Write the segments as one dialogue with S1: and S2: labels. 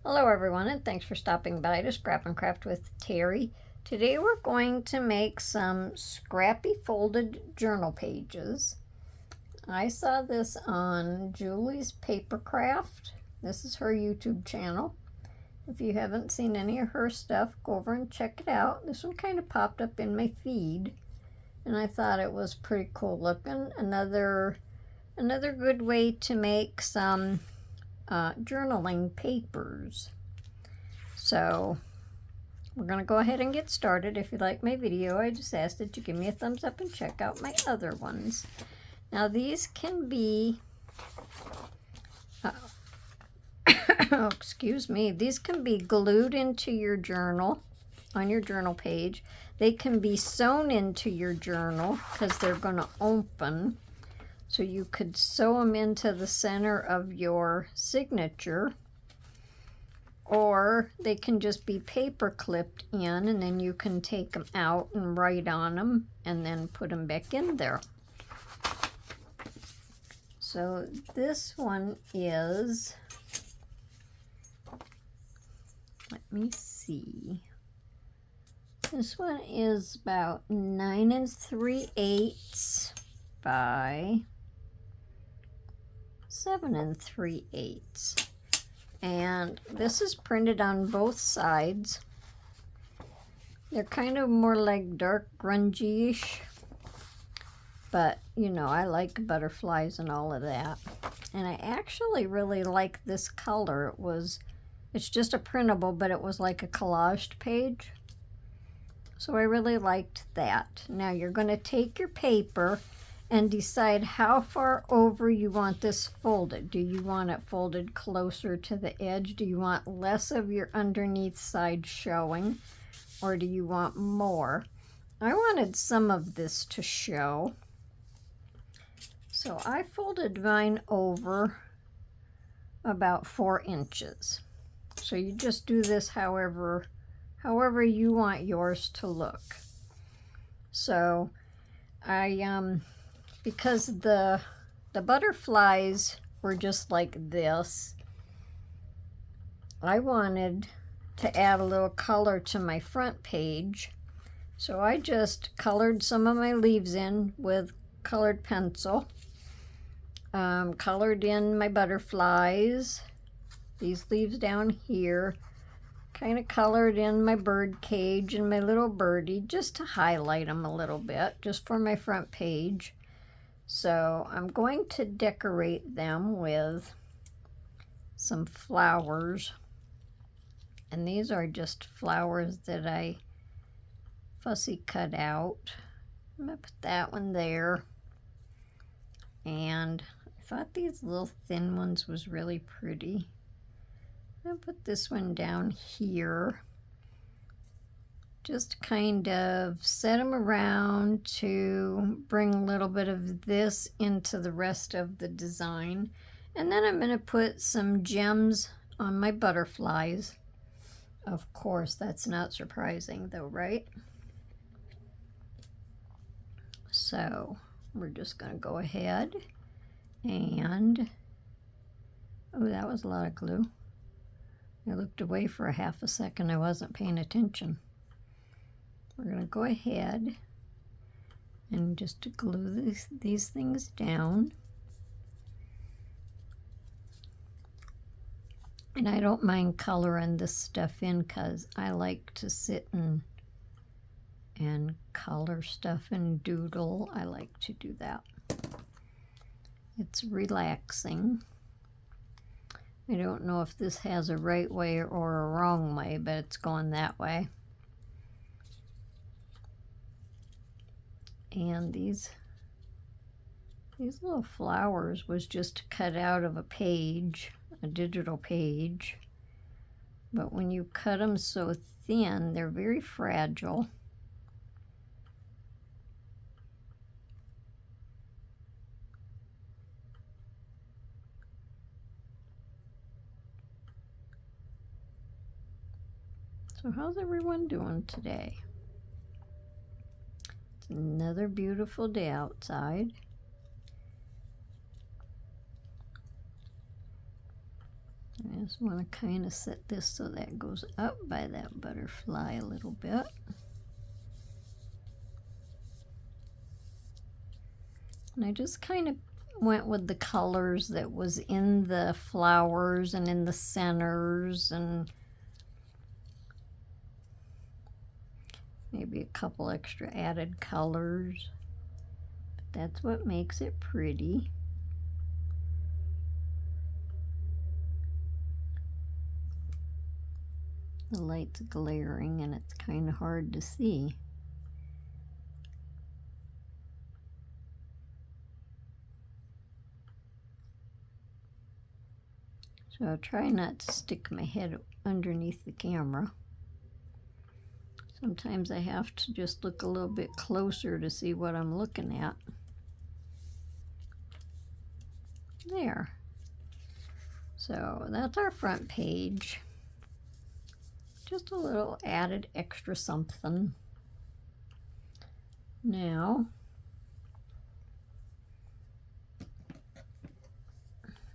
S1: Hello everyone, and thanks for stopping by to Scrap and Craft with Terry. Today we're going to make some scrappy folded journal pages. I saw this on Julie's Papercraft. This is her YouTube channel. If you haven't seen any of her stuff, go over and check it out. This one kind of popped up in my feed, and I thought it was pretty cool looking. Another good way to make some journaling papers. So we're going to go ahead and get started. If you like my video, I just ask that you give me a thumbs up and check out my other ones. Now these can be, oh, excuse me, these can be glued into your journal, on your journal page. They can be sewn into your journal because they're going to open. So you could sew them into the center of your signature, or they can just be paper clipped in, and then you can take them out and write on them and then put them back in there. So this one is, let me see, this one is about 9 3/8 by 7 3/8. And this is printed on both sides. They're kind of more like dark grungy-ish, but you know, I like butterflies and all of that. And I actually really like this color. It's just a printable, but it was like a collaged page. So I really liked that. Now you're going to take your paper and decide how far over you want this folded. Do you want it folded closer to the edge? Do you want less of your underneath side showing? Or do you want more? I wanted some of this to show. So I folded mine over about 4 inches. So you just do this however you want yours to look. So because the butterflies were just like this, I wanted to add a little color to my front page. So I just colored some of my leaves in with colored pencil, colored in my butterflies, these leaves down here, kind of colored in my bird cage and my little birdie just to highlight them a little bit, just for my front page. So I'm going to decorate them with some flowers. And these are just flowers that I fussy cut out. I'm going to put that one there. And I thought these little thin ones was really pretty. I'm going to put this one down here. Just kind of set them around to bring a little bit of this into the rest of the design. And then I'm going to put some gems on my butterflies. Of course, that's not surprising though, right? So we're just going to go ahead and, oh, that was a lot of glue. I looked away for a half a second. I wasn't paying attention. We're going to go ahead and just glue these things down. And I don't mind coloring this stuff in because I like to sit and color stuff and doodle. I like to do that. It's relaxing. I don't know if this has a right way or a wrong way, but it's going that way. And these little flowers was just cut out of a page, a digital page. But when you cut them so thin, they're very fragile. So how's everyone doing today? It's another beautiful day outside. I just want to kind of set this so that goes up by that butterfly a little bit. And I just kind of went with the colors that was in the flowers and in the centers, and maybe a couple extra added colors. But that's what makes it pretty. The light's glaring and it's kind of hard to see. So I'll try not to stick my head underneath the camera. Sometimes I have to just look a little bit closer to see what I'm looking at. There. So that's our front page. Just a little added extra something. Now,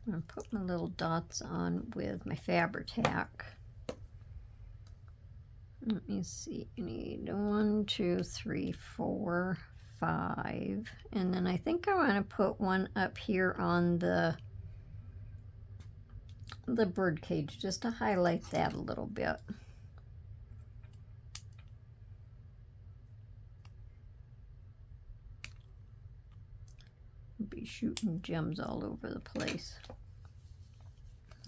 S1: I'm going to put my little dots on with my Fabri-Tac. Let me see, you need 1, 2, 3, 4, 5. And then I think I want to put one up here on the bird cage just to highlight that a little bit. Be shooting gems all over the place.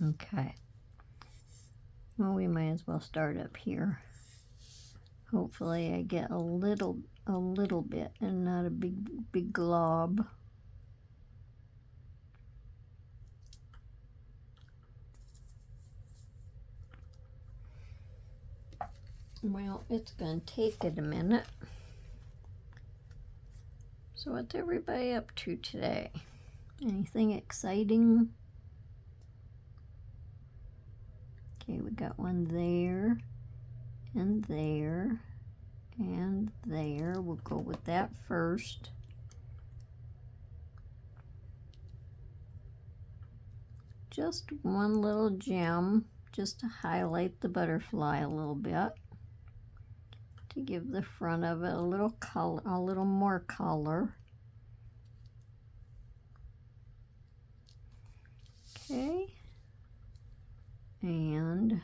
S1: Okay. Well, we might as well start up here. Hopefully I get a little bit and not a big glob. Well, it's going to take it a minute. So what's everybody up to today? Anything exciting? Okay, we got one there, and there, and there. We'll go with that first. Just one little gem, just to highlight the butterfly a little bit. To give the front of it a little color, a little more color. Okay. And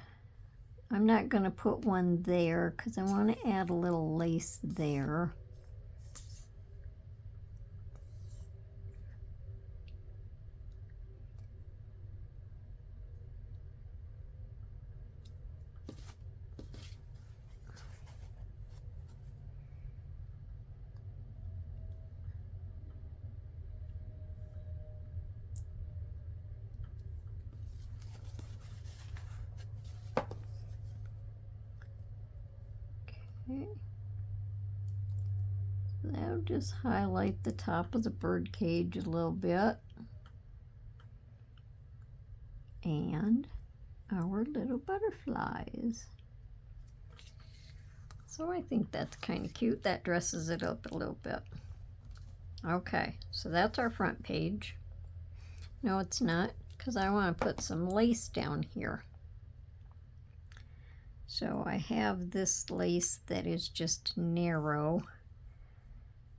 S1: I'm not going to put one there because I want to add a little lace there. Okay. So that'll just highlight the top of the bird cage a little bit. And our little butterflies. So I think that's kind of cute. That dresses it up a little bit. Okay, so that's our front page. No, it's not, because I want to put some lace down here. So I have this lace that is just narrow.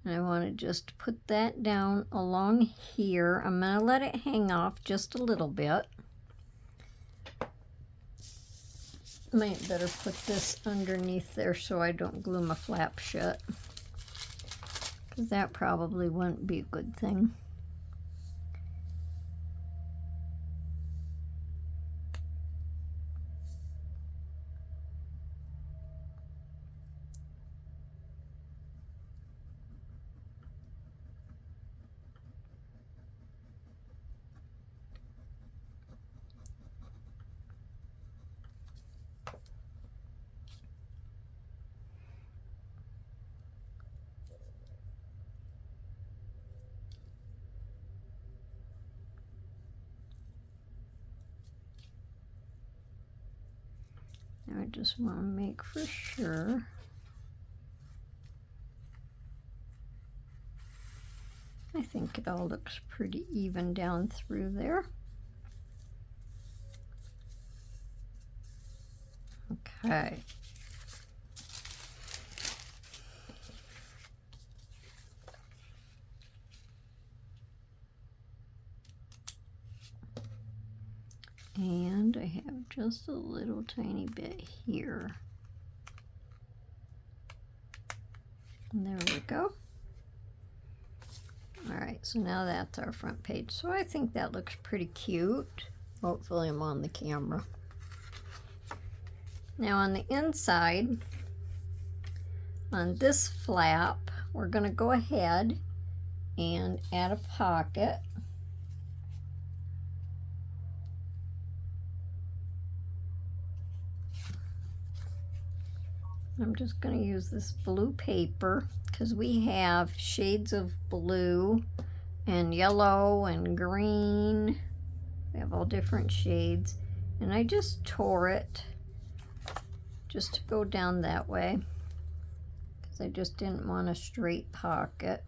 S1: And I want to just put that down along here. I'm going to let it hang off just a little bit. Might better put this underneath there so I don't glue my flap shut. Because that probably wouldn't be a good thing. I just want to make for sure. I think it all looks pretty even down through there. Okay. And I have just a little tiny bit here. And there we go. All right, so now that's our front page. So I think that looks pretty cute. Hopefully I'm on the camera. Now on the inside, on this flap, we're going to go ahead and add a pocket. I'm just going to use this blue paper because we have shades of blue and yellow and green. We have all different shades. And I just tore it just to go down that way because I just didn't want a straight pocket.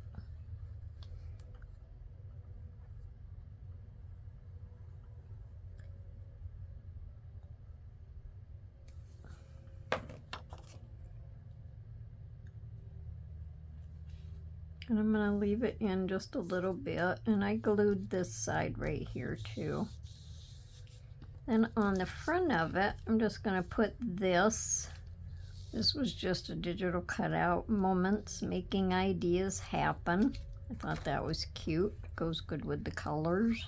S1: And I'm going to leave it in just a little bit, and I glued this side right here too. Then on the front of it, I'm just going to put this. This was just a digital cutout, Moments Making Ideas Happen. I thought that was cute. It goes good with the colors.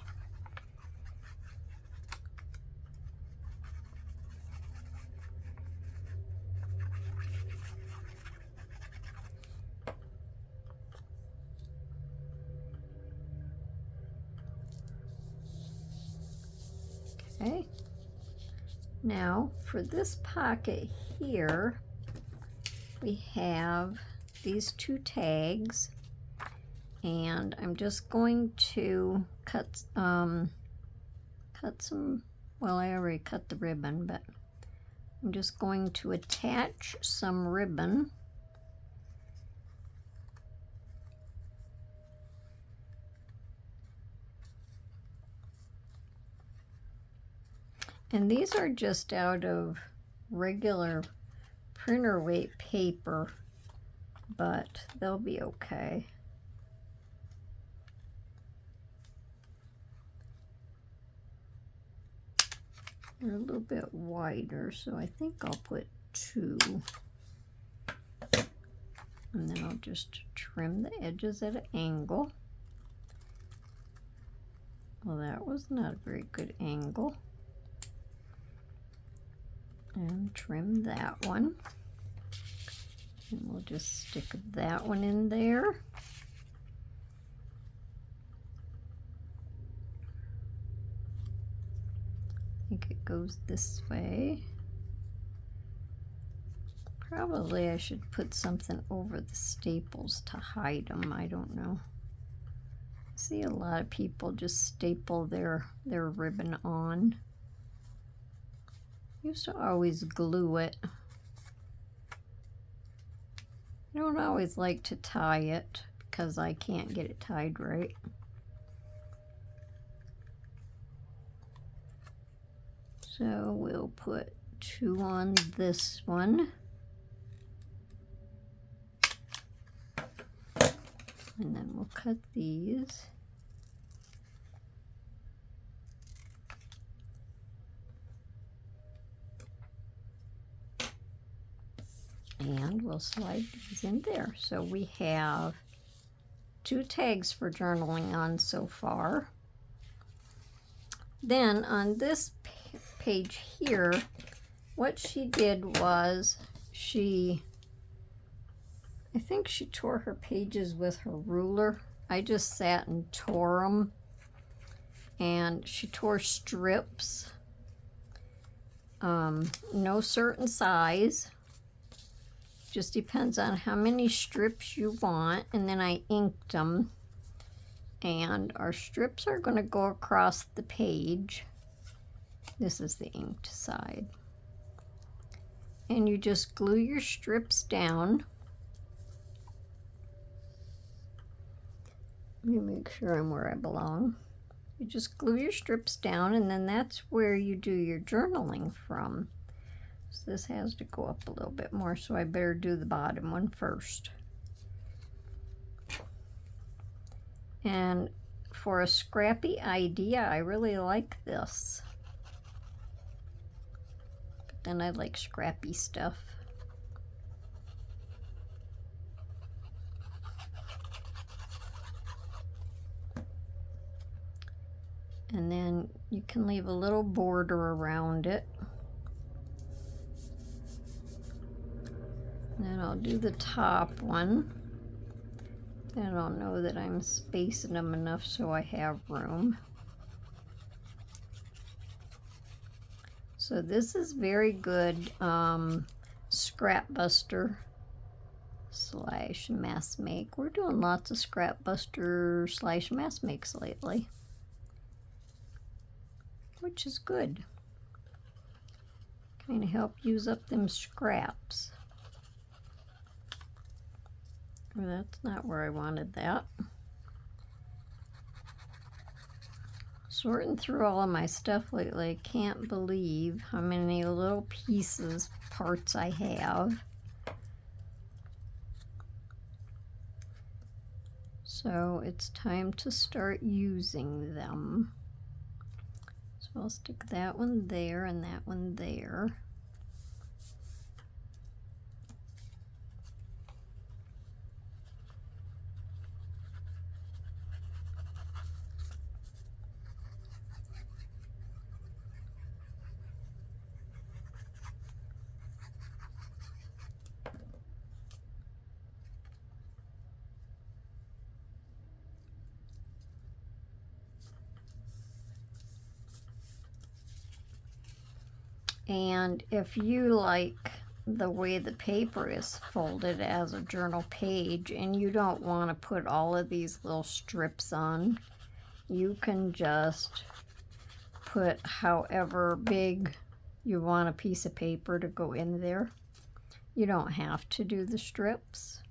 S1: Okay, now for this pocket here, we have these two tags, and I'm just going to cut some, well, I already cut the ribbon, but I'm just going to attach some ribbon. And these are just out of regular printer weight paper, but they'll be okay. They're a little bit wider, so I think I'll put 2. And then I'll just trim the edges at an angle. Well, that was not a very good angle. And trim that one. And we'll just stick that one in there. I think it goes this way. Probably I should put something over the staples to hide them. I don't know. I see a lot of people just staple their ribbon on. Used to always glue it. I don't always like to tie it because I can't get it tied right. So we'll put 2 on this one. And then we'll cut these. And we'll slide these in there. So we have 2 tags for journaling on so far. Then on this page here, what she did was I think she tore her pages with her ruler. I just sat and tore them. And she tore strips. No certain size. Just depends on how many strips you want. And then I inked them. And our strips are going to go across the page. This is the inked side. And you just glue your strips down. Let me make sure I'm where I belong. You just glue your strips down, and then that's where you do your journaling from. So this has to go up a little bit more, so I better do the bottom one first. And for a scrappy idea, I really like this. But then I like scrappy stuff. And then you can leave a little border around it. And then I'll do the top one. I don't know that I'm spacing them enough so I have room. So this is very good scrap buster / mass make. We're doing lots of scrap buster / mass makes lately, which is good. Kind of help use up them scraps. Well, that's not where I wanted that. Sorting through all of my stuff lately, I can't believe how many little pieces, parts I have. So it's time to start using them. So I'll stick that one there and that one there. And if you like the way the paper is folded as a journal page and you don't want to put all of these little strips on, you can just put however big you want a piece of paper to go in there. You don't have to do the strips.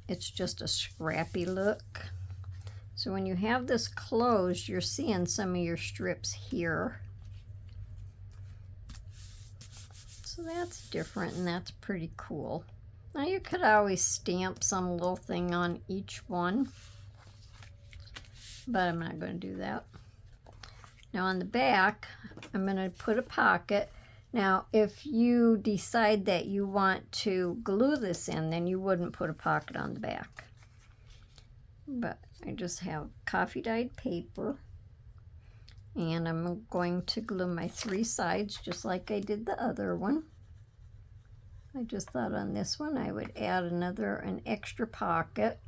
S1: It's just a scrappy look. So when you have this closed, you're seeing some of your strips here. So that's different and that's pretty cool. Now you could always stamp some little thing on each one, but I'm not going to do that. Now on the back, I'm going to put a pocket. Now if you decide that you want to glue this in, then you wouldn't put a pocket on the back. But I just have coffee dyed paper, and I'm going to glue my 3 sides just like I did the other one. I just thought on this one I would add an extra pocket.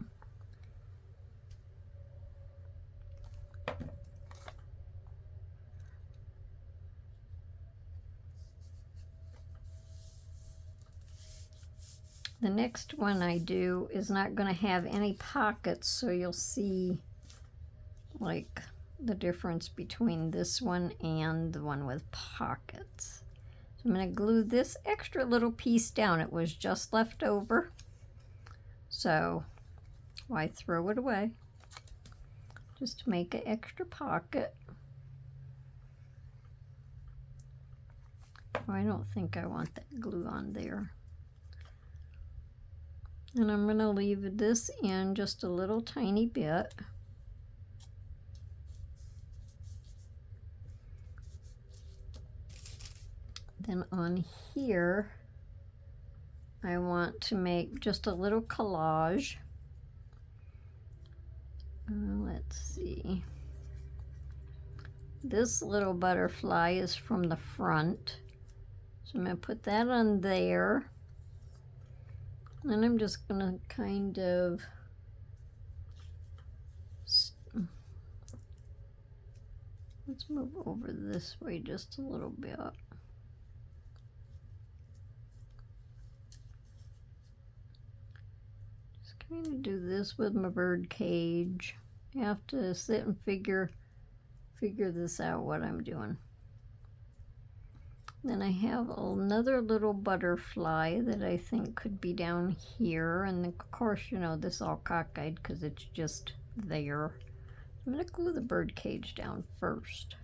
S1: The next one I do is not going to have any pockets, so you'll see like the difference between this one and the one with pockets. So I'm going to glue this extra little piece down. It was just left over, so why throw it away? Just to make an extra pocket. Oh, I don't think I want that glue on there. And I'm going to leave this in just a little tiny bit. Then on here, I want to make just a little collage. Let's see. This little butterfly is from the front. So I'm going to put that on there. And I'm just going to kind of let's move over this way just a little bit. Just kind of do this with my bird cage. I have to sit and figure this out what I'm doing. Then I have another little butterfly that I think could be down here. And of course, you know, this is all cockeyed because it's just there. I'm going to glue the bird cage down first.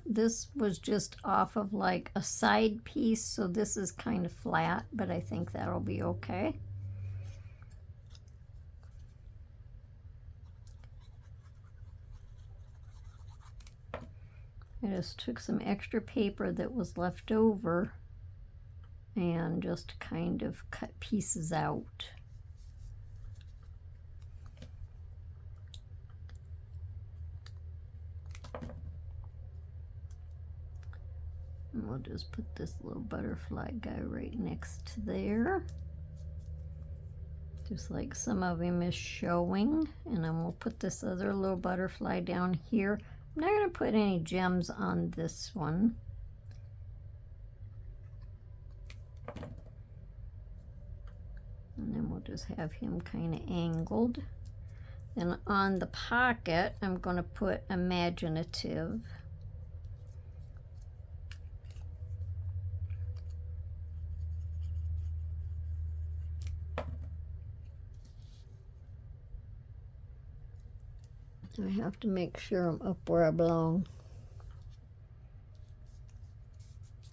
S1: This was just off of like a side piece, so this is kind of flat, but I think that'll be okay. I just took some extra paper that was left over and just kind of cut pieces out. And we'll just put this little butterfly guy right next to there. Just like some of him is showing. And then we'll put this other little butterfly down here. I'm not going to put any gems on this one. And then we'll just have him kind of angled. Then on the pocket, I'm going to put imaginative. I have to make sure I'm up where I belong.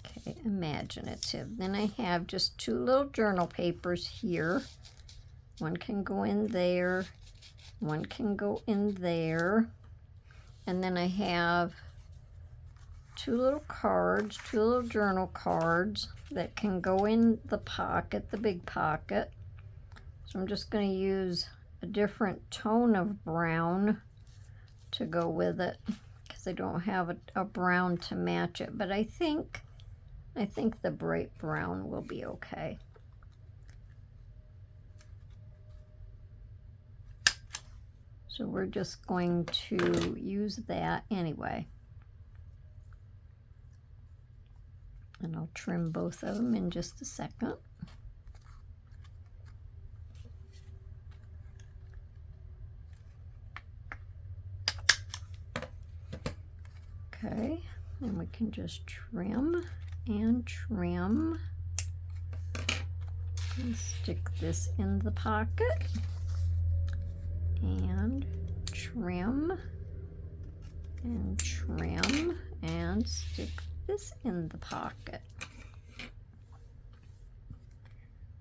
S1: Okay, imaginative. Then I have just two little journal papers here. One can go in there, one can go in there. And then I have two little cards, two little journal cards that can go in the pocket, the big pocket. So I'm just going to use a different tone of brown to go with it because I don't have a brown to match it, but I think the bright brown will be okay. So we're just going to use that anyway. And I'll trim both of them in just a second. Okay, and we can just trim and trim and stick this in the pocket and trim and trim and stick this in the pocket.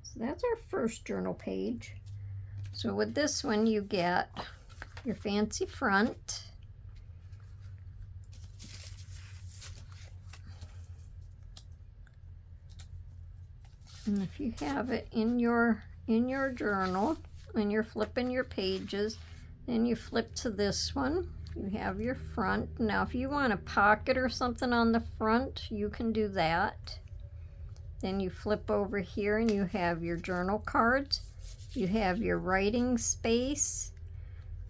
S1: So that's our first journal page. So with this one you get your fancy front, and if you have it in your journal and you're flipping your pages, then you flip to this one. You have your front. Now if you want a pocket or something on the front, you can do that. Then you flip over here and you have your journal cards. You have your writing space,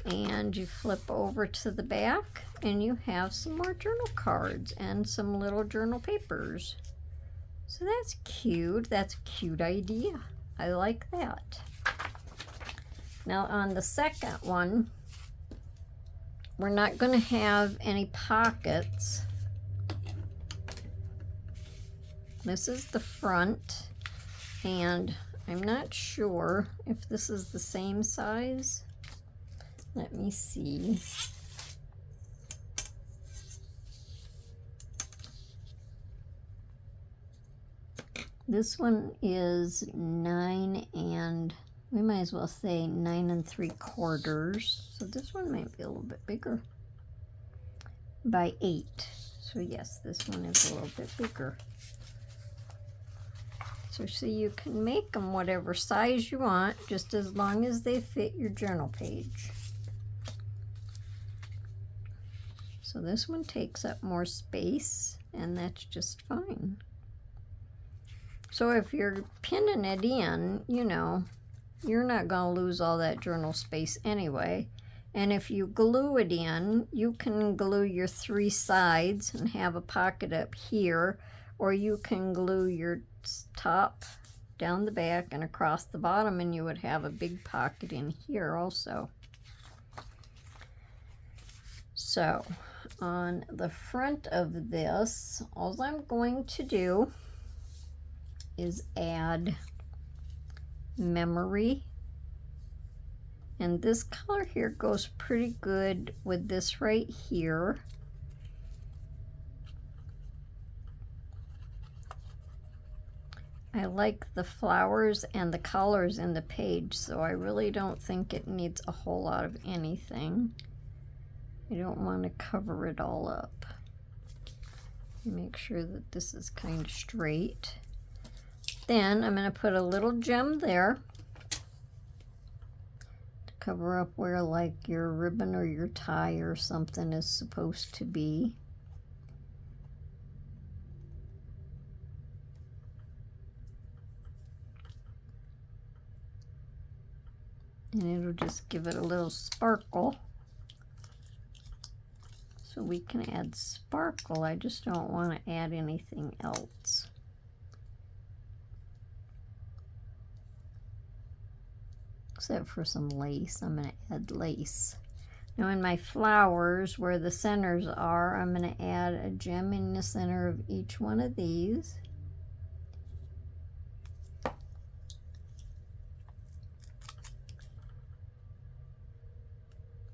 S1: and you flip over to the back and you have some more journal cards and some little journal papers. So that's cute. That's a cute idea. I like that. Now on the second one, we're not going to have any pockets. This is the front, and I'm not sure if this is the same size. Let me see. This one is 9 and we might as well say 9 3/4. So this one might be a little bit bigger. By 8. So yes, this one is a little bit bigger. So see, you can make them whatever size you want, just as long as they fit your journal page. So this one takes up more space, and that's just fine. So if you're pinning it in, you know, you're not going to lose all that journal space anyway. And if you glue it in, you can glue your 3 sides and have a pocket up here, or you can glue your top down the back and across the bottom, and you would have a big pocket in here also. So on the front of this, all I'm going to do is add memory, and this color here goes pretty good with this right here. I like the flowers and the colors in the page, so I really don't think it needs a whole lot of anything. You don't want to cover it all up. Make sure that this is kind of straight. Then I'm going to put a little gem there to cover up where like your ribbon or your tie or something is supposed to be. And it'll just give it a little sparkle. So we can add sparkle. I just don't want to add anything else. Except for some lace. I'm going to add lace. Now in my flowers, where the centers are, I'm going to add a gem in the center of each one of these.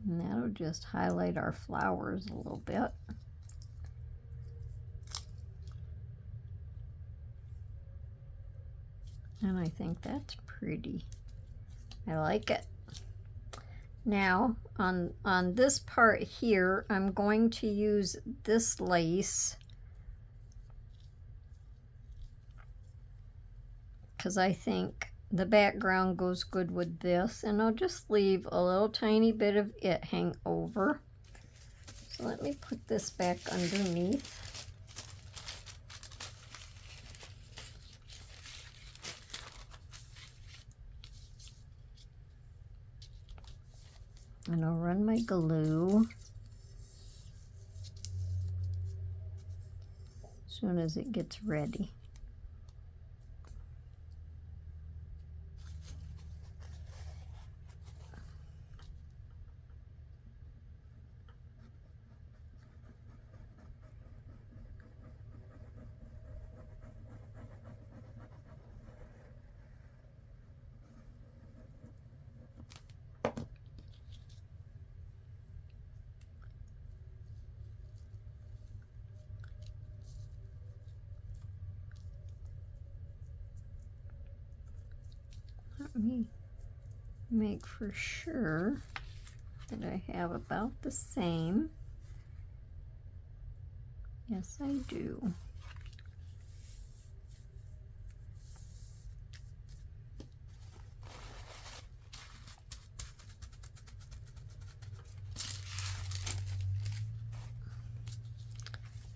S1: And that'll just highlight our flowers a little bit. And I think that's pretty. I like it. Now, on this part here, I'm going to use this lace because I think the background goes good with this, and I'll just leave a little tiny bit of it hang over. So let me put this back underneath. And I'll run my glue as soon as it gets ready. Let me make for sure that I have about the same. Yes, I do.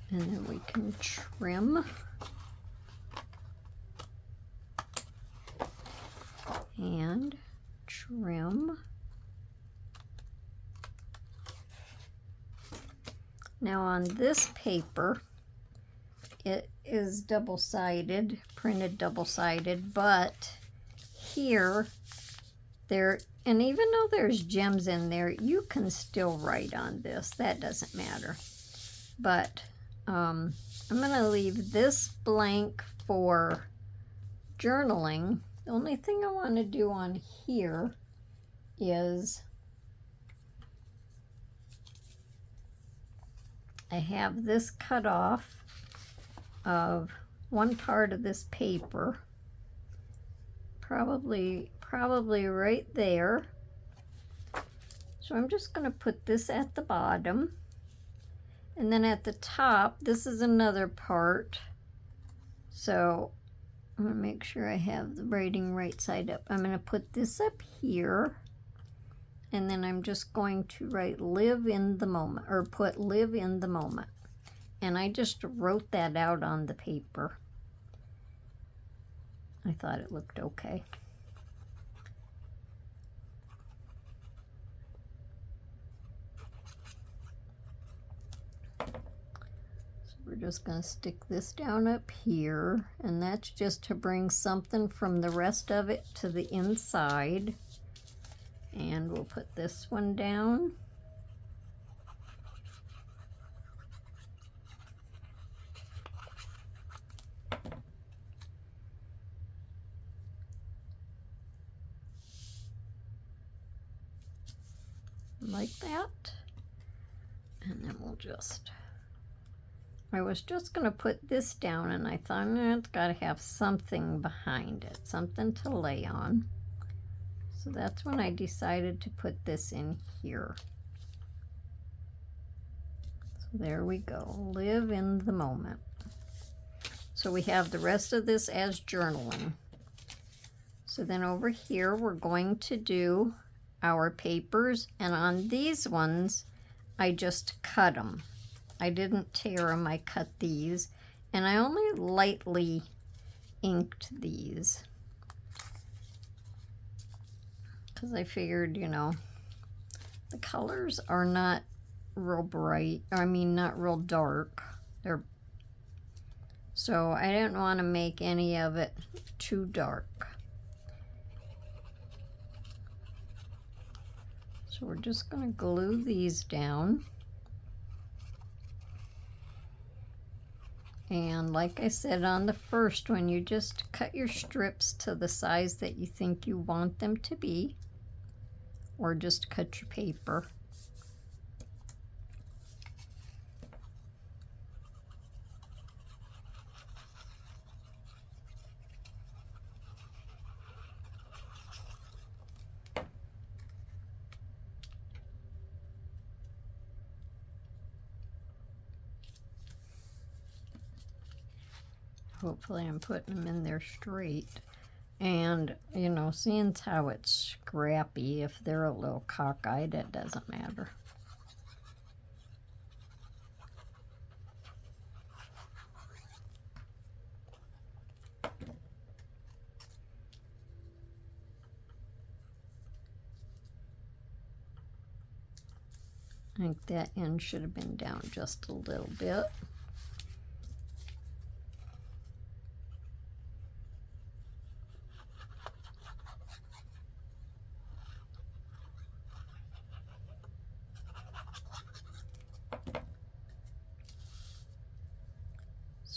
S1: And then we can trim. And trim. Now on this paper, it is double-sided, printed double-sided, but here, and even though there's gems in there, you can still write on this. That doesn't matter. But I'm going to leave this blank for journaling. The only thing I want to do on here is I have this cut off of one part of this paper, probably right there. So I'm just going to put this at the bottom, and then at the top, this is another part. So I'm going to make sure I have the writing right side up. I'm going to put this up here, and then I'm just going to write live in the moment, or put live in the moment. And I just wrote that out on the paper. I thought it looked okay. So we're just going to stick this down up here, and that's just to bring something from the rest of it to the inside. And we'll put this one down. Like that. And then we'll just I was just going to put this down, and I thought, it's got to have something behind it, something to lay on. So that's when I decided to put this in here. So there we go, live in the moment. So we have the rest of this as journaling. So then over here, we're going to do our papers, and on these ones, I just cut them. I didn't tear them, I cut these, and I only lightly inked these. Because I figured, you know, the colors are not real bright, I mean not real dark. So I didn't want to make any of it too dark. So we're just going to glue these down. And like I said on the first one, you just cut your strips to the size that you think you want them to be, or just cut your paper. Hopefully I'm putting them in there straight. And, you know, seeing how it's scrappy, if they're a little cockeyed, it doesn't matter. I think that end should have been down just a little bit.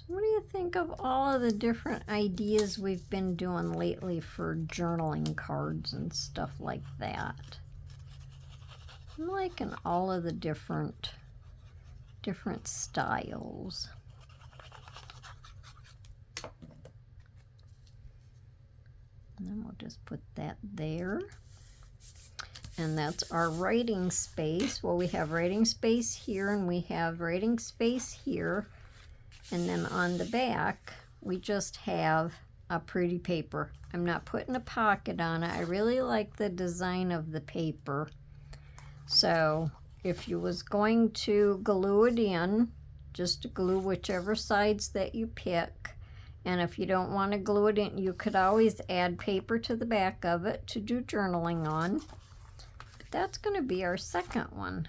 S1: What do you think of all of the different ideas we've been doing lately for journaling cards and stuff like that? I'm liking all of the different styles. And then we'll just put that there. And that's our writing space. Well, we have writing space here, and we have writing space here. And then on the back, we just have a pretty paper. I'm not putting a pocket on it. I really like the design of the paper. So if you was going to glue it in, just glue whichever sides that you pick. And if you don't want to glue it in, you could always add paper to the back of it to do journaling on. But that's going to be our second one.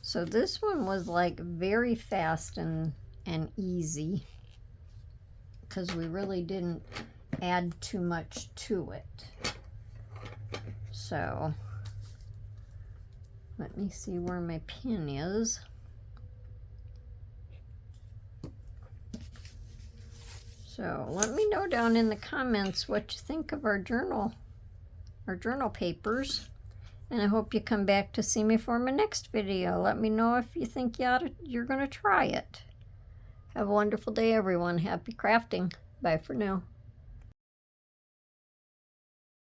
S1: So this one was like very fast and easy, because we really didn't add too much to it. So let me see where my pin is. So let me know down in the comments what you think of our journal papers. And I hope you come back to see me for my next video. Let me know if you think you're going to try it. Have a wonderful day, everyone. Happy crafting. Bye for now.